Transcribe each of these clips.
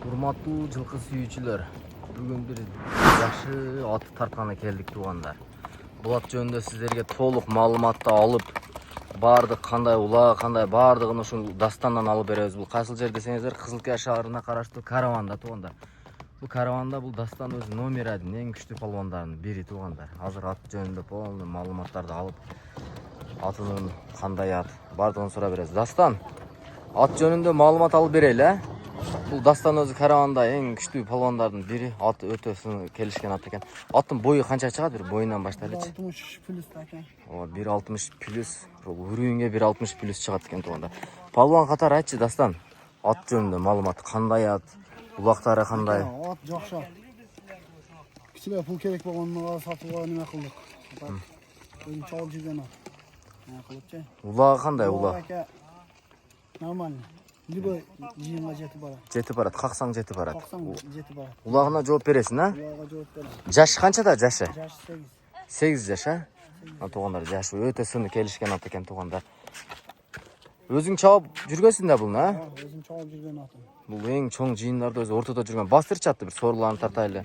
Урматтуу жылкы сүйүүчүлөр, бүгүн бир жакшы ат тартканы келдик туугандар. Бул ат жөнүндө сиздерге толук маалыматты алып, баардык кандай улаа, кандай баардыгын ушул дастандан алып беребиз. Бул кайсыл жер десеңиздер, Кызылкая шаарына караштуу караванда туугандар. Бул караванда бул дастан өзү номер 1 эң күчтүү палвандардын бири туугандар. Азыр ат жөнүндө полный маалыматтарды алып, атынын кандай ат, баардыгын сурап беребиз. Дастан, ат жөнүндө маалымат алып берели, а? Бұл дастан өзі караванда ең күшті палвандардың бири. Ат өтө келишкен ат екен. Аттың бойы қанша шығады? Бір бойынан баштайлычы. 160 плюс екен. 160 плюс. Үрүүнгө 160 плюс шығады екен туганда. Палван катары айтчы Дастан. Ат жөнүндө маалымат кандай ат? Улактары кандай? Ат жакшы. Кичиле пул керек болгонуна сатууга неме кылдык. Өзүм чалып жүргөн ат. Неме кылыпчы. Улагы кандай улак? Нормально. Либо жиынга жетип барат. Жетип барат, каксаң жетип барат. Каксаң жетип барат. Улагына жооп бересиң, а? Улага жооп берем. Жашы канчада жашы? Жашы 8 жаш, а? Туугандар, жашы өтө сыны келишкен ат экен туугандар. Өзүң чабып жүргөнсүң да булну, а? Өзүм чабып жүргөн атым. Бул эң чоң жыйындарды өзү ортодо жүргөн. Бастырчы атты, бир сорларын тартайлы.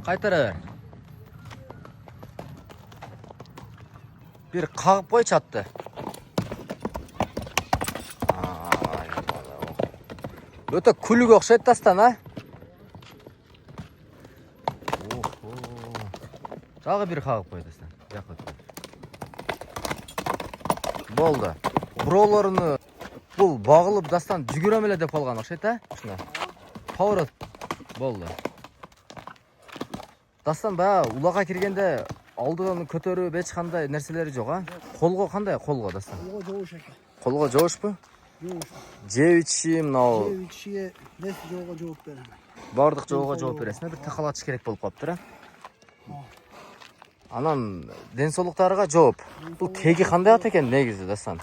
Кайтара бер. Bir kağıp koy çattı. Öte kulüp okşayt Dastan, ha? Dağı bir kağıp koy Dastan. Boldu. Buralarını bul bağılıp Dastan жүгүрөм эле деп калган окшойт, а? Ушуна. Поворот болду. Dastan баягы улага киргенде алдыгын көтөрүп эч кандай нерселери жок, а? Колго кандай колго Дастан? Колго жоош экен. Колго жоошпу? Жоош. Жеп ичиши мынау. Жеп ичишиге бес жоого жооп берем. Бардык жоого жооп бересиң, бир такалатыш керек болуп калыптыр, а? Анан ден соолуктарга жооп. Бул теги кандай ат экен негизи Дастан?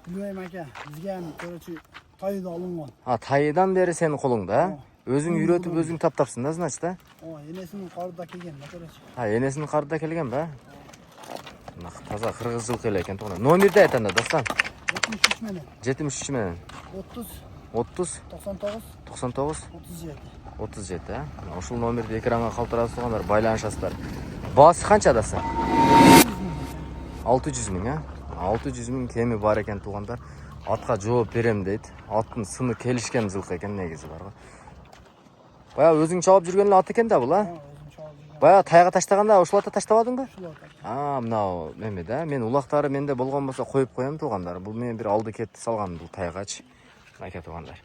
Билбейм ака. Бизге эми көрөчү тайда алынган. Тайдан бери сенин колуңда, а? Өзүң үйрөтүп, өзүң таптапсың да, значит, а? Энесинин карыда келген, көрөчү. Энесинин карыда келген ба? Таза кыргыз жылкы эле экен тугана. Номерди айт анда Дастан. 73 менен. 73 менен. 30 99 99 37, а? Ушул номерди экранга калтырасыз тугандар, байланышасыздар. Баасы канча Дастан? 600 миң, а? 600 миң кеми бар экен тугандар. Атка жооп берем дейт. Аттын сыны келишкен жылкы экен негизи бар го. Бая өзүң чабып жүргөн эле ат экен да бул, а? Бая тайга таштаганда ушул атты таштабадыңбы? Мынау неме да, мен улактары менде болгон болсо коюп коем тугандар. Бул мен бир алды кетти салгам бул тайгачы. Айка тугандар.